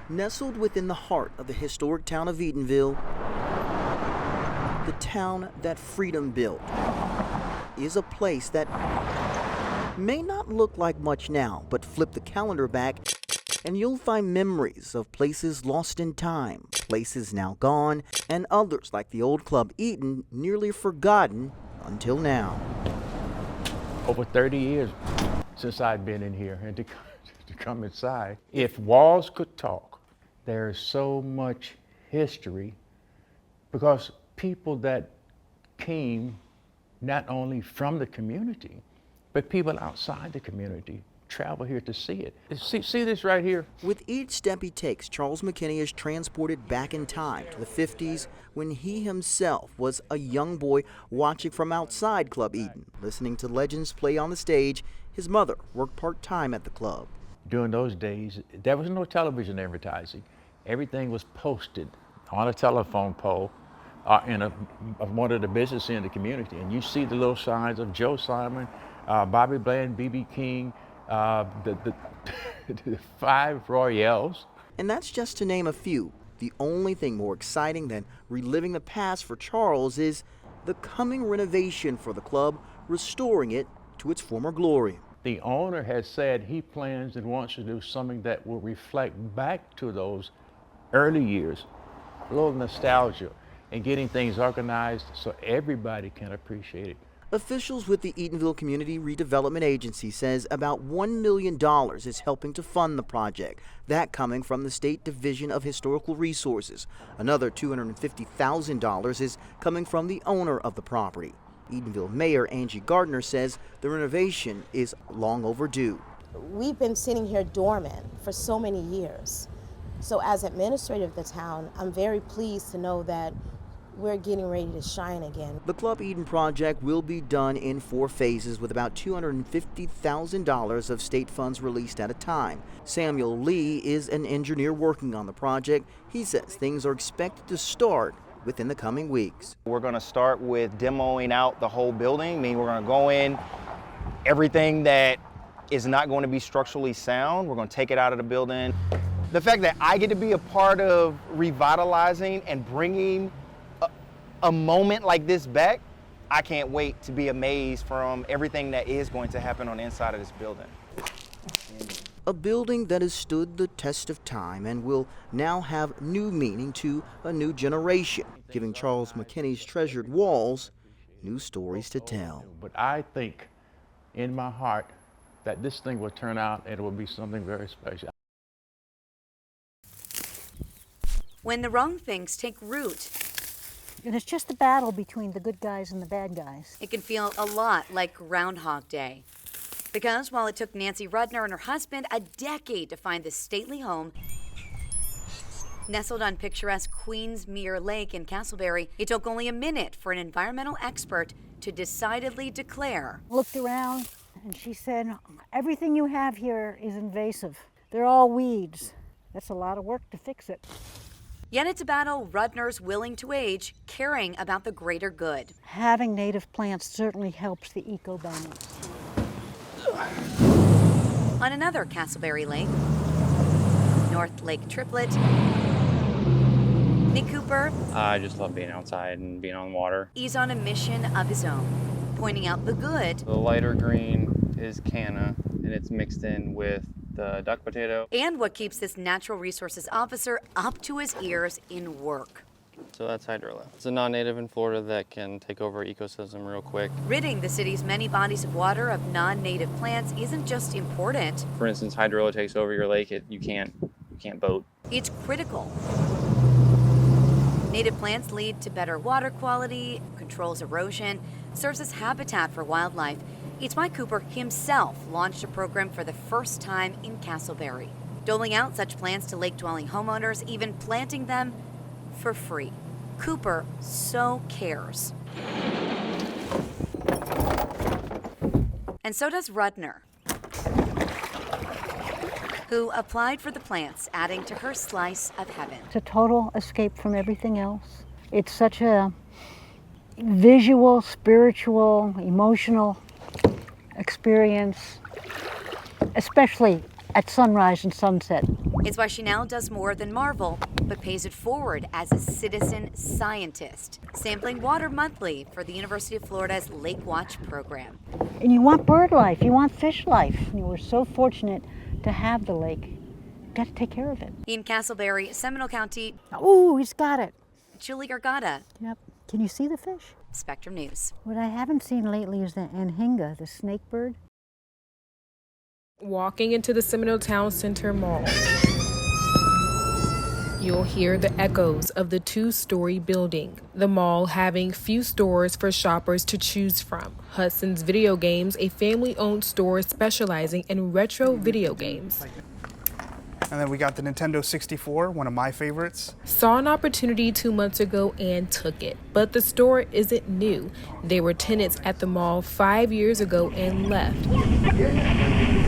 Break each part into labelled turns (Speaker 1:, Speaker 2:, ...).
Speaker 1: Nestled within the heart of the historic town of Eatonville, the town that freedom built, is a place that may not look like much now, but flip the calendar back and you'll find memories of places lost in time, places now gone, and others like the old Club Eaton nearly forgotten until now.
Speaker 2: Over 30 years since I've been in here, and to come inside, if walls could talk, there's so much history, because people that came not only from the community, but people outside the community travel here to see it. See this right here?
Speaker 1: With each step he takes, Charles McKinney is transported back in time to the 50s when he himself was a young boy watching from outside Club Eaton, listening to legends play on the stage. His mother worked part-time at the club.
Speaker 2: During those days, there was no television advertising. Everything was posted on a telephone pole in one of the businesses in the community. And you see the little signs of Joe Simon, Bobby Bland, B.B. King, the 5 Royales.
Speaker 1: And that's just to name a few. The only thing more exciting than reliving the past for Charles is the coming renovation for the club, restoring it to its former glory.
Speaker 2: The owner has said he plans and wants to do something that will reflect back to those early years, a little nostalgia, and getting things organized so everybody can appreciate it.
Speaker 1: Officials with the Eatonville Community Redevelopment Agency says about $1 million is helping to fund the project, that coming from the State Division of Historical Resources. Another $250,000 is coming from the owner of the property. Eatonville Mayor Angie Gardner says the renovation is long overdue.
Speaker 3: We've been sitting here dormant for so many years. So as administrator of the town, I'm very pleased to know that we're getting ready to shine again.
Speaker 1: The Club Eaton project will be done in 4 phases with about $250,000 of state funds released at a time. Samuel Lee is an engineer working on the project. He says things are expected to start within the coming weeks.
Speaker 4: We're going to start with demoing out the whole building, meaning we're going to go in, everything that is not going to be structurally sound, we're going to take it out of the building. The fact that I get to be a part of revitalizing and bringing a moment like this back, I can't wait to be amazed from everything that is going to happen on the inside of this building.
Speaker 1: A building that has stood the test of time and will now have new meaning to a new generation, giving Charles McKinney's treasured walls new stories to tell.
Speaker 2: But I think in my heart that this thing will turn out and it will be something very special.
Speaker 5: When the wrong things take root,
Speaker 6: and it's just a battle between the good guys and the bad guys.
Speaker 5: it can feel a lot like Groundhog Day. Because while it took Nancy Rudner and her husband a decade to find this stately home, nestled on picturesque Queensmere Lake in Casselberry, it took only a minute for an environmental expert to decidedly declare.
Speaker 6: Looked around and she said, everything you have here is invasive. They're all weeds. That's a lot of work to fix it.
Speaker 5: Yet it's a battle Rudner's willing to wage, caring about the greater good.
Speaker 6: Having native plants certainly helps the eco-balance.
Speaker 5: On another Casselberry Lake, North Lake Triplet, Nick Cooper,
Speaker 7: I just love being outside and being on water.
Speaker 5: he's on a mission of his own, pointing out the good
Speaker 7: The lighter green is canna, and it's mixed in with the duck potato.
Speaker 5: and what keeps this natural resources officer up to his ears in work.
Speaker 7: So that's hydrola. It's a non-native in Florida that can take over ecosystem real quick.
Speaker 5: Ridding the city's many bodies of water of non-native plants isn't just important,
Speaker 7: For instance, hydrola takes over your lake. You can't boat.
Speaker 5: it's critical. Native plants lead to better water quality, controls erosion, serves as habitat for wildlife. It's why Cooper himself launched a program for the first time in Casselberry, doling out such plants to lake-dwelling homeowners, even planting them for free. Cooper so cares. And so does Rudner, who applied for the plants, adding to her slice of heaven.
Speaker 6: It's a total escape from everything else. It's such a visual, spiritual, emotional experience, especially at sunrise and sunset.
Speaker 5: It's why she now does more than marvel, but pays it forward as a citizen scientist, sampling water monthly for the University of Florida's Lake Watch program.
Speaker 6: And you want bird life, you want fish life. And we're so fortunate to have the lake. You've got to take care of it.
Speaker 5: In Casselberry, Seminole County,
Speaker 6: Oh, he's got it.
Speaker 5: Julie Gargata,
Speaker 6: Yep. Can you see the fish?
Speaker 5: Spectrum News.
Speaker 6: What I haven't seen lately is the anhinga, the snake bird.
Speaker 8: Walking into the Seminole Town Center Mall, you'll hear the echoes of the two-story building. The mall having few stores for shoppers to choose from. Hudson's Video Games, a family-owned store specializing in retro video games.
Speaker 9: And then we got the Nintendo 64, one of my favorites.
Speaker 8: Saw an opportunity 2 months ago and took it. But the store isn't new. They were tenants at the mall 5 years ago and left.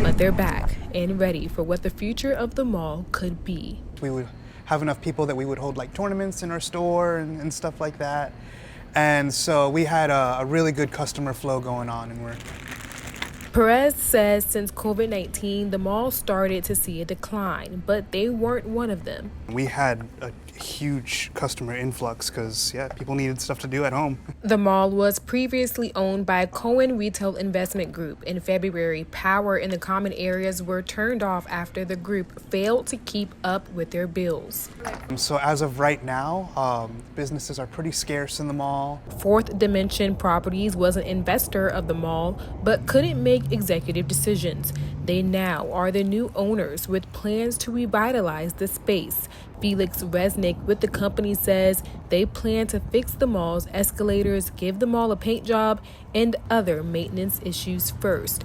Speaker 8: But they're back and ready for what the future of the mall could be.
Speaker 9: We would have enough people that we would hold like tournaments in our store and stuff like that. And so we had a really good customer flow going on, and we're
Speaker 8: Perez says since COVID-19, the mall started to see a decline, but they weren't one of them.
Speaker 9: We had a huge customer influx because, yeah, people needed stuff to do at home.
Speaker 8: The mall was previously owned by Cohen Retail Investment Group. In February, power in the common areas were turned off after the group failed to keep up with their bills.
Speaker 9: So as of right now, businesses are pretty scarce in the mall.
Speaker 8: Fourth Dimension Properties was an investor of the mall, but couldn't make executive decisions. They now are the new owners with plans to revitalize the space. Felix Resnick with the company says they plan to fix the mall's escalators, give the mall a paint job, and other maintenance issues first.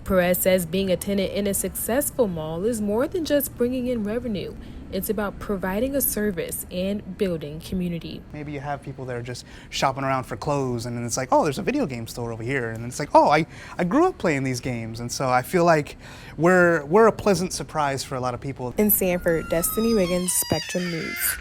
Speaker 8: Perez says being a tenant in a successful mall is more than just bringing in revenue. It's about providing a service and building community.
Speaker 9: Maybe you have people that are just shopping around for clothes, and then it's like, oh, there's a video game store over here. And then it's like, oh, I grew up playing these games. And so I feel like we're a pleasant surprise for a lot of people.
Speaker 8: In Sanford, Destiny Wiggins, Spectrum News.